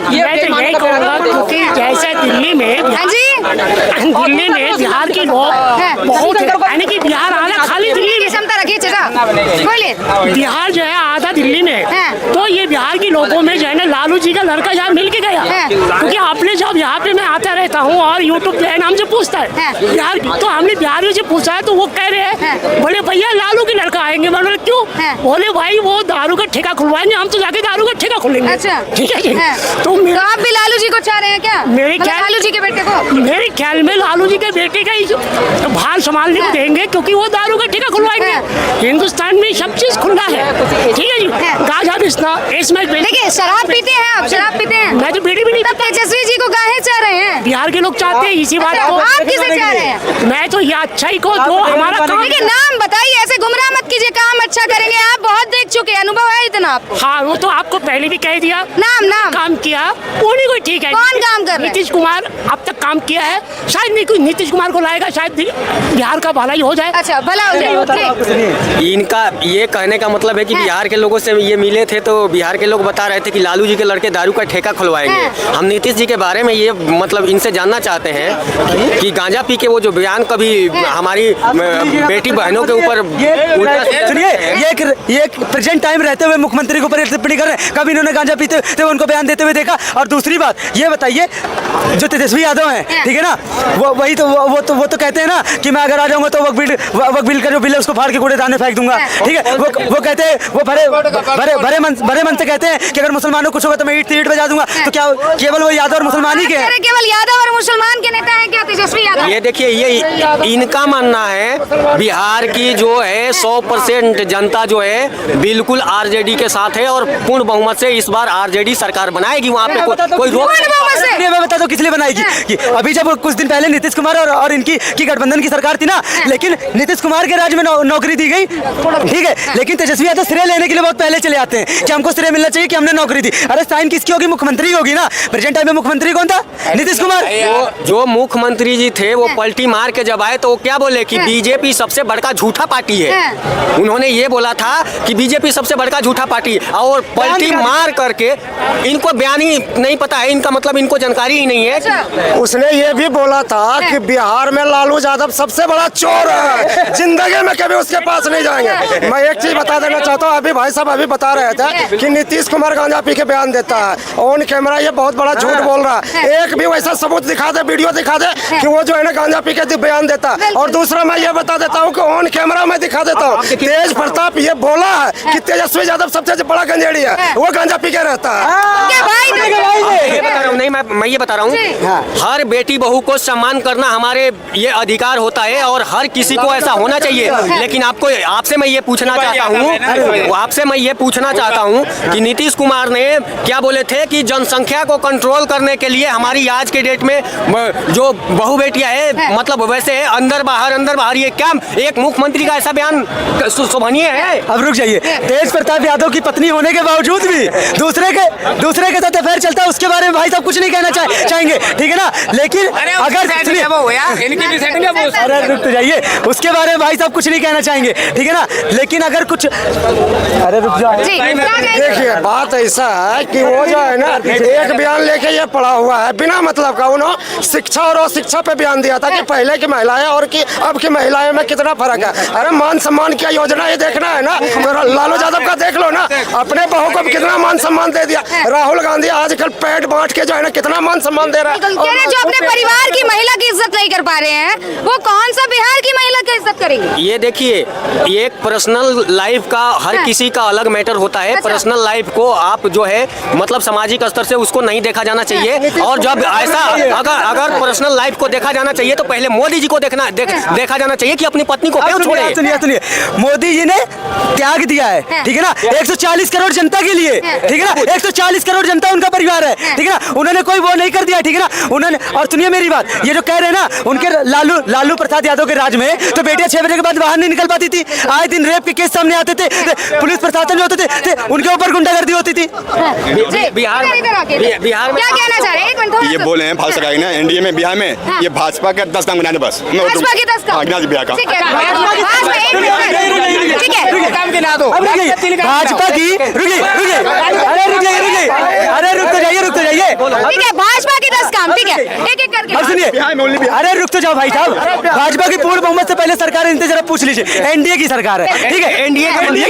मैं तो यही कहूँगा क्योंकि जैसे दिल्ली में बिहार के लोग बहुत यानी कि बिहार आधा खाली दिल्ली में क्षमता रखिए चाचा, बोलिए। बिहार जो है आधा दिल्ली में, तो ये बिहार के लोगों में जो है ना लालू जी का लड़का यहाँ मिल के गया, क्योंकि आपने जब यहाँ पे मैं आता रहता हूँ और यूट्यूब पे हमसे पूछता है बिहार, तो हमने बिहारियों से पूछा है तो वो कह रहे हैं बोले भैया लालू के लड़का आएंगे। मैंने क्यों? बोले भाई वो दारू का ठेका खुलवाएंगे, हम तो जाके दारू का ठेका खोलेंगे। अच्छा, ठीक है जी। तो आप भी लालू जी को चाह रहे हैं क्या? लालू जी के बेटे को? मेरे ख्याल में लालू जी के बेटे का ही भार संभालने को देंगे, क्योंकि वो दारू का ठेका खुलवाएंगे। हिंदुस्तान में सब चीज खुला है, ठीक है जी। गांजा बिस्ना इसमें देखिए, शराब पीते हैं आप? शराब पीते हैं? मैं तो बीड़ी भी नहीं। तेजस्वी जी को काहे चाह रहे हैं? बिहार के लोग चाहते हैं इसी बात को। आप किसे चाह रहे हैं? मैं तो ये अच्छाई को जो हमारा काम। देखिए, नाम बताइए, ऐसे गुमराह मत कीजिए। काम अच्छा करेंगे, आप बहुत देख चुके हैं, अनुभव है इतना आपको। हाँ, वो तो आपको पहले भी कह दिया। नाम काम किया उन्हीं को, ठीक है। कौन काम कर रहे हैं? नीतीश कुमार अब तक काम किया है, शायद नीतीश कुमार को लाएगा, शायद बिहार का भला ही हो जाए। अच्छा, भला हो जाए। इनका ये कहने का मतलब है कि बिहार के लोगों से ये मिले थे तो बिहार के लोग बता रहे थे कि लालू जी के लड़के दारू का ठेका खुलवाएंगे। हम नीतीश जी के बारे में ये मतलब इनसे जानना चाहते हैं कि गांजा पी के वो जो बयान कभी हमारी बेटी बहनों के ऊपर सुनिए, ये प्रेजेंट टाइम रहते हुए मुख्यमंत्री के ऊपर टिप्पणी कर रहे हैं। कभी इन्होंने गांजा पीते हुए उनको बयान देते हुए देखा? और दूसरी बात ये बताइए, जो तेजस्वी यादव हैं, ठीक है ना, वो तो कहते हैं ना कि मैं अगर आ जाऊंगा तो वक्त बिल का जो बिल है उसको फाड़ के कूड़ेदान में फेंक दूंगा, ठीक है। वो कहते हैं, वो भरे मन से कहते हैं कि अगर मुसलमानों कुछ होगा तो मैं ईंट बजा दूंगा। तो क्या केवल वो यादव और मुसलमान ही के हैं? केवल यादव और मुसलमान के नेता हैं क्या तेजस्वी यादव? ये देखिए, ये इनका मानना है बिहार की जो है 100% जनता जो है बिल्कुल आरजेडी के साथ है और पूर्ण बहुमत से इस बार आरजेडी सरकार बनाएगी। वहाँ पे कोई रोक नहीं। मैं बता दूं किस लिए बनाएगी कि अभी जब कुछ दिन पहले नीतीश कुमार और इनकी गठबंधन की सरकार थी ना, लेकिन नीतीश कुमार के राज्य में नौकरी दी गई, ठीक है, लेकिन तेजस्वी यादव श्रेय लेने के लिए बहुत पहले चले आते हैं कि हमको श्रेय मिलना चाहिए कि हमने नौकरी दी। अरे साइन किसकी होगी? मुख्यमंत्री होगी ना। प्रेजेंट टाइम में मुख्यमंत्री कौन था? नीतीश कुमार। जो मुख्यमंत्री जी थे वो पलटी मार के जब आए तो वो क्या बोले कि बीजेपी सबसे बड़का झूठा पार्टी है। उन्होंने ये बोला था कि बीजेपी सबसे बड़का झूठा पार्टी, और पलटी मार करके इनको बयान ही नहीं पता है, इनका मतलब इनको जानकारी ही नहीं है। उसने ये भी बोला था कि बिहार में लालू यादव सबसे बड़ा चोर है, जिंदगी में कभी उसके पास नहीं जाएंगे। मैं एक चीज बता देना चाहता हूँ, अभी भाई साहब अभी बता रहे थे कि नीतीश कुमार गांजा पी के बयान देता है, ऑन कैमरा ये बहुत बड़ा झूठ बोल रहा है। एक भी वैसा सबूत दिखा दे, वीडियो दिखा दे कि वो जो है ना गांजा पी के बयान देता है। और दूसरा मैं ये बता देता हूँ कि ऑन कैमरा मैं दिखा देता हूँ, तेज प्रताप ये बोला है कि तेजस्वी यादव सबसे बड़ा गंजेड़ी है, वो गांजा पी के रहता है। मैं ये बता रहा हूँ, हर बेटी बहू को सम्मान करना हमारे ये अधिकार होता है और हर किसी को ऐसा होना चाहिए। लेकिन आपसे मैं ये पूछना चाहता हूँ कि नीतीश कुमार ने क्या बोले थे कि जनसंख्या को कंट्रोल करने के लिए हमारी आज के डेट में जो बहू बेटियां है, मतलब वैसे है अंदर बाहर, ये क्या एक मुख्यमंत्री का ऐसा बयान शोभनीय है? अब रुक जाइए, तेज प्रताप यादव की पत्नी होने के बावजूद भी दूसरे के साथ अफेयर चलता है, उसके बारे में भाई साहब कुछ नहीं कहना चाहेंगे, ठीक है ना। लेकिन अगर अरे रुक तो जाइए, उसके बारे में भाई साहब कुछ नहीं कहना चाहेंगे, ठीक है ना। लेकिन अगर कुछ अरे रुक जाओ, देखिए बात ऐसा है कि वो जो है ना एक बयान लेके ये पड़ा हुआ है बिना मतलब का। उन्होंने शिक्षा और अशिक्षा पे बयान दिया था कि पहले की महिलाएं और की अब की महिलाएं में कितना फर्क है। अरे मान सम्मान की योजना ये देखना है ना, लालू यादव का देख लो ना, अपने बहू को कितना मान सम्मान दे दिया। राहुल गांधी आजकल पेट बांट के जो है ना कितना मान सम्मान दे रहा है। जो अपने परिवार की महिला की इज्जत नहीं कर पा रहे हैं, वो कौन सा बिहार की महिला की इज्जत करेंगे? ये देखिए, एक पर्सनल लाइफ का हर किसी का अलग मैटर होता है। पर्सनल लाइफ को आप जो है मतलब सामाजिक स्तर से उसको नहीं देखा जाना चाहिए। और जब ऐसा अगर पर्सनल लाइफ को देखा जाना चाहिए तो पहले मोदी जी को देखा जाना चाहिए कि अपनी पत्नी को क्यों छोड़े। सुनिए, मोदी जी ने त्याग दिया है, ठीक है ना, 140 करोड़ जनता के लिए, ठीक है ना, 140 करोड़ जनता उनका परिवार है, ठीक है ना। उन्होंने कोई वो नहीं कर दिया, ठीक है ना उन्होंने। और सुनिए मेरी बात, ये जो कह रहे हैं ना उनके लालू प्रसाद यादव के राज में तो बेटियां 6 बजे के बाद बाहर नहीं निकल पाती थी, आए दिन रेप के केस सामने आते थे, पुलिस प्रशासन जो होते थे उनके ऊपर गुंडागर्दी होती थी। बिहार में क्या कहना चाह रहे हैं? एक मिनट थोड़ा ये सा- बोले हैं भाजपा का ना एनडीए में बिहार में हाँ। ये भाजपा का 10 काम गिनाने बस भाजपा के 10 काम? हाँ, गिना बिहार का ठीक है, भाजपा एक मिनट, ठीक है, काम गिना दो। अब रुकिए, भाजपा की रुकिए, अरे रुक जाइए, अरे रुक तो जाइए, ठीक है, भाजपा के 10 काम, ठीक है, एक एक करके। अब सुनिए, अरे रुक तो जाओ भाई साहब, भाजपा की पूर्ण बहुमत से पहले सरकार है, इनसे जरा पूछ लीजिए, एनडीए की सरकार है, ठीक है, एनडीए तुम एनडीए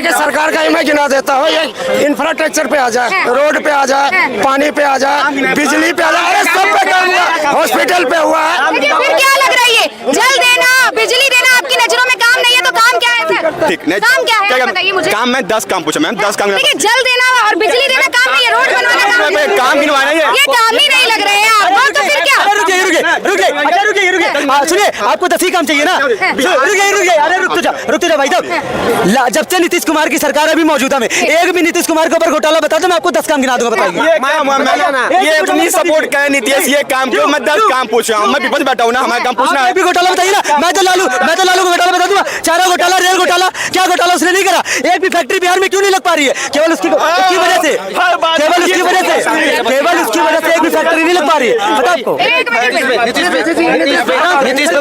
की सरकार का ही मैं गिना देता हूँ। ये इंफ्रास्ट्रक्चर पे आ जाए, रोड पे आ जाए, पानी पे आ जाए, बिजली पे आ जाए, अरे सब पे काम हुआ, हॉस्पिटल पे हुआ है। लेकिन फिर क्या लग रहा है ये जल देना, बिजली देना आपकी नजरों में काम नहीं है तो काम क्या है फिर? ठीक नहीं काम क्या है आप बताइए मुझे। काम मैं 10 काम पूछा मैम, 10 काम देखिए जल देना और बिजली देना काम नहीं है, रोड बनवाना काम नहीं है। काम गिनवाना ये काम ही नहीं लग रहे हैं आपको, तो फिर क्या? रुकिए, सुनिए आपको 10 ही काम चाहिए ना, रुकिए, अरे रुक तो जा भाई साहब, जब से नीतीश कुमार की सरकार अभी मौजूदा में एक भी नीतीश कुमार के ऊपर घोटाला बता दो, मैं आपको 10 काम गिना दूंगा, बताइए। ये अपनी सपोर्ट करे नीतीश, ये काम क्यों मैं 10 काम पूछ रहा हूँ, मैं विपक्ष बैठा हूँ ना, हमारा काम पूछना है। भी घोटाला बताइए ना, मैं तो लालू को घोटाला बता दूंगा, चारा घोटाला, रेल घोटाला, क्या घोटाला उसने नहीं करा? एक भी फैक्ट्री बिहार में क्यों नहीं लग पा रही है? केवल उसकी वजह से एक भी फैक्ट्री नहीं लग पा रही है, पता आपको? एक मिनट, कैमरे से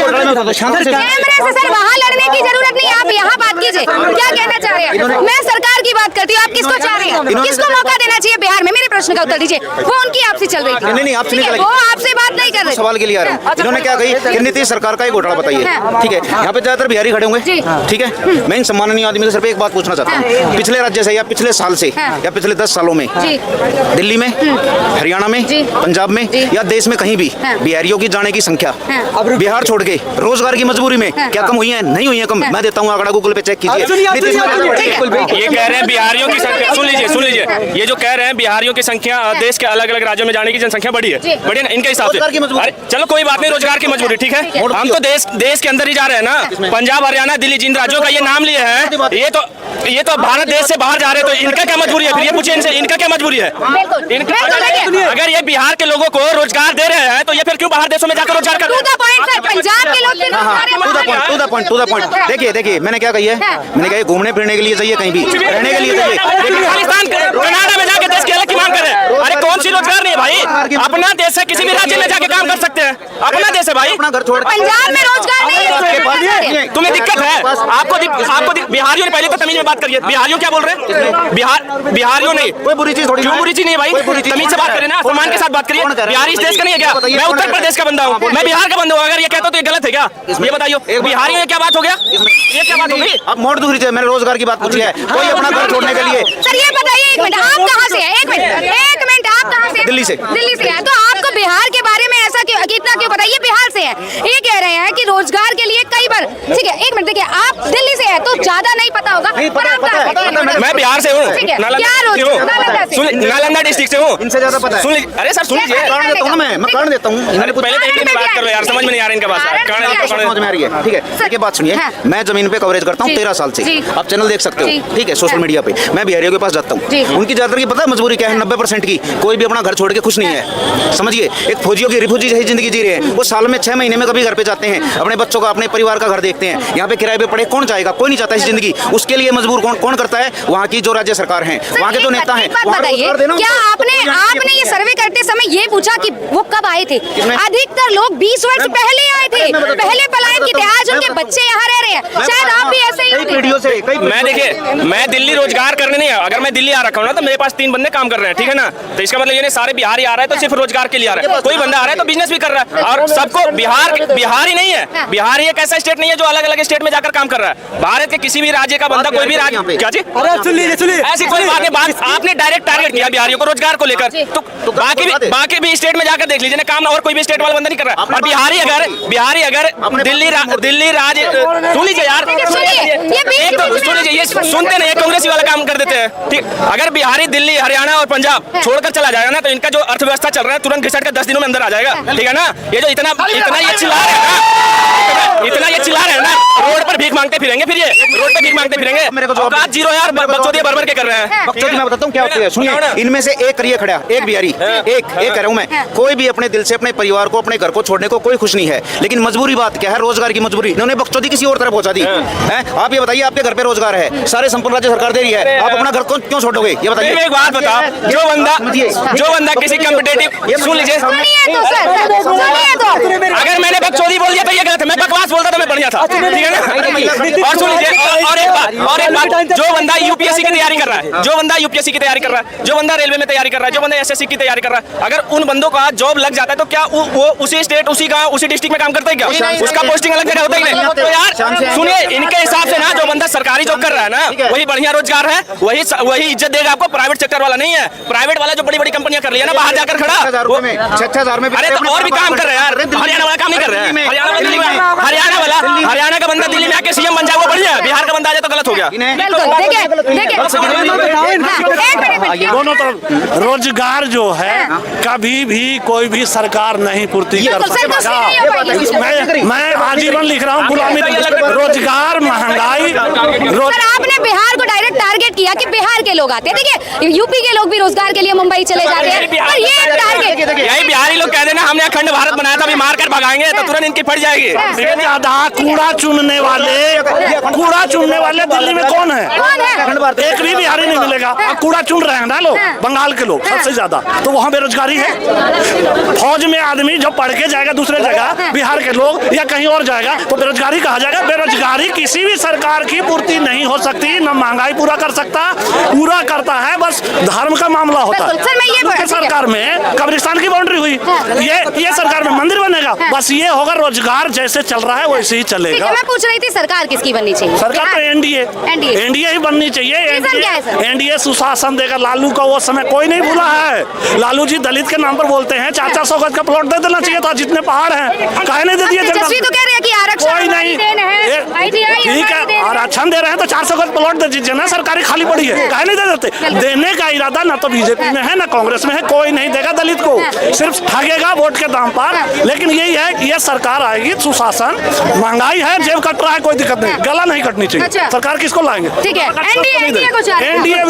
सर वहाँ लड़ने की जरूरत नहीं, आप यहाँ बात कीजिए, क्या कहना चाह रहे हैं? मैं सरकार की बात करती हूँ, आप किसको चाह रहे हैं? किसको मौका देना चाहिए बिहार में? मेरे प्रश्न का उत्तर दीजिए। वो उनकी आपसी चल रही थी, नहीं, आपसे ठीक है, नहीं वो आपसे बात नहीं कर रहे। सवाल के लिए आ रहे हैं। इन्होंने क्या कही कि नीतीश सरकार का ही घोटाला बताइए, हाँ। ठीक है, यहाँ पे ज्यादातर बिहारी खड़े होंगे, जी। ठीक है। मैं इन सम्माननीय आदमी से सिर्फ एक बात पूछना चाहता हूँ, पिछले राज्य से या पिछले साल से हाँ। या पिछले 10 सालों में जी। दिल्ली में, हरियाणा में, जी। पंजाब में जी। या देश में कहीं भी हाँ। बिहारियों की जाने की संख्या हाँ। बिहार छोड़ के रोजगार की मजबूरी में हाँ। क्या कम हुई है? नहीं हुई है कम। मैं देता हूँ आंकड़ा, गूगल पे चेक कीजिए। ये कह रहे हैं बिहारियों की संख्या, सुन लीजिए, ये जो कह रहे हैं बिहारियों की संख्या देश के अलग अलग राज्यों में जाने की जनसंख्या बढ़ी है, बढ़ी है ना इनके हिसाब रोजगार की से। मजबूरी। अरे चलो कोई बात नहीं, रोजगार की मजबूरी ठीक है, हम तो देश के अंदर ही जा रहे हैं ना, पंजाब हरियाणा दिल्ली जिन राज्यों का ये नाम लिए हैं, ये तो भारत देश से बाहर जा रहे हैं, तो इनका क्या मजबूरी है? फिर ये पूछिए इनसे, इनका क्या मजबूरी है? अगर ये बिहार के लोगों को रोजगार दे रहे हैं तो ये फिर क्यों बाहर देशों में जाकर रोजगार कर रहे हैं? पंजाब के लोग टू द पॉइंट। देखिए मैंने क्या कही है, मैंने कहा घूमने फिरने के लिए चाहिए, कहीं भी रहने के लिए चाहिए। खालिस्तान कनाडा में जाके देश की अलग की मांग कर रहे हैं। अरे कौन सी रोजगार नहीं है भाई? अपना देश है, किसी भी राज्य में जाके काम कर सकते हैं, अपना देश है भाई। अपना घर छोड़ पंजाब में रोजगार नहीं है। तुम्हें दिक्कत है, आपको बिहारियों ने पहले तो तमीज में बात करिए। बिहारियों क्या बोल रहे हैं? बिहारियों नहीं, कोई बुरी चीज थोड़ी, क्यों बुरी चीज नहीं है भाई? तमीज से बात करें ना, सम्मान के साथ बात करिए। बिहारी इस देश का नहीं है क्या? मैं उत्तर प्रदेश का बंदा हूँ, मैं बिहार का बंदा हूँ, अगर ये कहता तो ये गलत है क्या? ये बताइए, बिहारियों में क्या बात हो गया? ये क्या बात हो गई? अब मोड़ दूसरी चीज, मैंने रोजगार की बात पूछी है, कोई अपना घर छोड़ने के लिए। सर ये बताइए, एक मिनट, आप कहाँ से हैं? एक मिनट, आप कहाँ से हैं? दिल्ली से। दिल्ली से हैं, तो आपको बिहार के बारे में ऐसा क्यों, इतना क्यों बताइए? बिहार से हैं, ये कह रहे हैं कि रोजगार के लिए कई बार, ठीक है, एक मिनट देखिए, आप दिल्ली से हैं तो ज्यादा नहीं पता होगा, पर आप कहाँ से? मैं बिहार से हूँ, ठीक है, नालंदा क्या से हूँ, नालंदा से? नालंदा डिस्ट्रिक्ट से हूँ। इनसे ज्यादा पता है। सुन लीजिए, अरे सर सुन लीजिए, कारण देता हूँ ना, मैं कारण देता हूँ। अरे पहले तो एक बात कर लो यार, समझ में नहीं आ रहा इनका बात। समझ में आ रही है, ठीक है। देखिए बात सुनिए, हाँ। मैं जमीन पे कवरेज करता हूँ 13 साल से, जी। आप चैनल देख सकते जी। हो, ठीक है, सोशल हाँ। मीडिया पे। मैं बिहारियों के पास जाता जी। हूँ, उनकी ज्यादातर की पता है मजबूरी क्या है? 90% की कोई भी अपना घर छोड़ के खुश नहीं है, समझिए। एक फौजियों की रिफ्यूजी जैसी जिंदगी जी रहे हैं, वो साल में 6 महीने में कभी घर पे जाते हैं, अपने बच्चों का, अपने परिवार का घर देखते हैं। यहाँ पे किराए पे पड़े कौन जाएगा? कोई नहीं चाहता इस जिंदगी। उसके लिए मजबूर कौन करता है? वहाँ की जो राज्य सरकार है, वहाँ के जो नेता हैं। बताइए, क्या आपने ये सर्वे करते समय ये पूछा कि वो कब आए थे? अधिकतर लोग 20 वर्ष पहले आए थे, पहले पलायन की थे, आज उनके बच्चे यहाँ रह रहे हैं, शायद आप भी ऐसे ही होंगे। वीडियो से मैं देखिए, मैं दिल्ली रोजगार करने नहीं आया। अगर मैं दिल्ली आ रखा हूँ ना तो मेरे पास 3 बंदे काम कर रहे हैं, ठीक है ना? तो इसका मतलब ये नहीं सारे बिहारी आ रहे हैं तो सिर्फ रोजगार के लिए आ रहे हैं। कोई बंदा आ रहा है तो बिजनेस भी कर रहा है, और सबको बिहार ही नहीं है। बिहार एक ऐसा स्टेट नहीं है जो अलग अलग स्टेट में जाकर काम कर रहा है। भारत के किसी भी राज्य का बंदा, कोई भी राज्य, क्या जी? अरे सुनिए, ऐसी कोई बात नहीं। बात आपने डायरेक्ट टारगेट किया बिहारियों को रोजगार को लेकर, तो बाकी भी स्टेट में जाकर देख लीजिए ना, काम और कोई भी स्टेट वाला बंदा नहीं कर रहा। और बिहारी अगर दिल्ली राज्य, सुन लीजिए यार, एक तो सुन लीजिए, ये सुनते नहीं, कांग्रेसी वाला काम कर देते हैं, ठीक। अगर बिहारी दिल्ली हरियाणा और पंजाब छोड़कर चला जाएगा ना तो इनका जो अर्थव्यवस्था चल रहा है तुरंत घिसट कर 10 दिनों में अंदर आ जाएगा, ठीक है ना? ये जो इतना ये चिल्ला रहे हैं ना, इतना ये चिल्ला रहे हैं ना, रोड पर भीख मांगते फिरेंगे, फिर ये रोड पे भीख मांगते फिरेंगे। मेरे को जवाब औकात जीरो यार, बकचोदी भर के कर रहे हैं। बकचोदी मैं बताता हूँ क्या होती है, सुनिए। इनमें से एक करिए खड़ा, एक बिहारी, एक कह रहा हूँ मैं, कोई भी अपने दिल से अपने परिवार को, अपने घर को छोड़ने को कोई खुश नहीं है, लेकिन मजबूरी बात क्या है, रोजगार की मजबूरी, इन्होंने बकचोदी किसी और तरफ पहुंचा दी है। आप ये बताइए, आपके घर पे रोजगार है, सारे संपूर्ण राज्य सरकार दे रही है, आप अपना घर को क्यों छोड़ोगे, ये बताइए। एक बात बताओ, जो बंदा किसी कम्पिटेटिव, सुन लीजिए, सुनिए तो सर, सुनिए तो। अगर मैंने बकचोदी बोल दिया तो ये गलत है, मैं बकवास बोलता तो मैं बढ़िया था, ठीक है ना। और सुन लीजिए, और एक बात, जो बंदा यूपीएससी की तैयारी कर रहा है, जो बंदा यूपीएससी की तैयारी कर रहा है, जो बंदा रेलवे में तैयारी कर रहा है, जो बंदा एसएससी की तैयारी कर रहा है, अगर उन बंदों का जॉब लग जाता है तो क्या वो उसी स्टेट, उसी गांव, उसी डिस्ट्रिक्ट में काम करता है क्या? उसका पोस्टिंग अलग जगह होता ही नहीं। तो यार सुनिए, इनके हिसाब से ना जो बंदा सरकारी जॉब कर रहा है ना, वही बढ़िया रोजगार है, वही इज्जत देगा आपको, प्राइवेट सेक्टर वाला नहीं है। प्राइवेट वाला जो बड़ी बड़ी कंपनियां कर रही है ना, बाहर जाकर खड़ा, 6,000 में, अरे तो और भी काम कर रहे हैं यार, हरियाणा वाला काम नहीं कर रहे हैं, हरियाणा का बंदा दिल्ली में आके सीएम बन जाए वो बढ़िया है, बिहार का बंदा आ जाए तो गलत हो गया। दोनों तरफ रोजगार जो है कभी भी कोई भी सरकार नहीं पूर्ति कर सकती। मैं आजीवन लिख रहा हूँ गुलामी, रोजगार, महंगाई। सर आपने बिहार को डायरेक्ट टारगेट किया कि बिहार के लोग आते हैं, देखिए यूपी के लोग भी रोजगार के लिए मुंबई चले जाते हैं, और ये टारगेट यही बिहारी लोग कह देना हमने अखंड भारत बनाया था, अभी मार कर भगाएंगे तो तुरंत इनकी फट जाएगी। कूड़ा चुनने वाले दिल्ली में कौन है? एक भी बिहारी नहीं मिलेगा। कूड़ा चुन रहे हैं ना लोग, बंगाल के लोग सबसे ज्यादा, तो वहाँ बेरोजगारी है। फौज में आदमी जब पढ़ के जाएगा दूसरे जगह, बिहार के लोग या कहीं और जाएगा तो बेरोजगारी कहा जाएगा। बेरोजगारी किसी भी सरकार की पूर्ति नहीं हो सकती, न महंगाई पूरा कर सकता, पूरा करता है बस धर्म का मामला होता है। सरकार में कब्रिस्तान की बाउंड्री हुई, ये सरकार में मंदिर बनेगा, बस ये होगा। रोजगार जैसे चल रहा है वैसे ही चलेगा। मैं पूछ रही थी सरकार किसकी बननी चाहिए? सरकार तो एनडीए ही बननी चाहिए। एनडीए सुशासन देगा। लालू का वो समय कोई नहीं भूला है। लालू जी दलित के नाम पर बोलते हैं 400 गज का प्लॉट दे देना चाहिए था, जितने पहाड़ हैं, काहे नहीं दे दिए? तेजस्वी तो कह रहे हैं कि आरक्षण कोई नहीं, ठीक है, आरक्षण दे रहे हैं तो 400 गज प्लॉट दे दीजिए ना, सरकारी खाली पड़ी है, काहे नहीं दे देते? देने का इरादा ना तो बीजेपी में है ना कांग्रेस में है, कोई नहीं देगा दलित को, सिर्फ ठगेगा वोट के दाम पर। लेकिन यही है कि ये सरकार आएगी, सुशासन, महंगाई है, जेब कट रहा है, कोई दिक्कत नहीं, गला नहीं कटनी चाहिए। सरकार किसको लाएंगे? ठीक है, एनडीए को चाहिए। एनडीए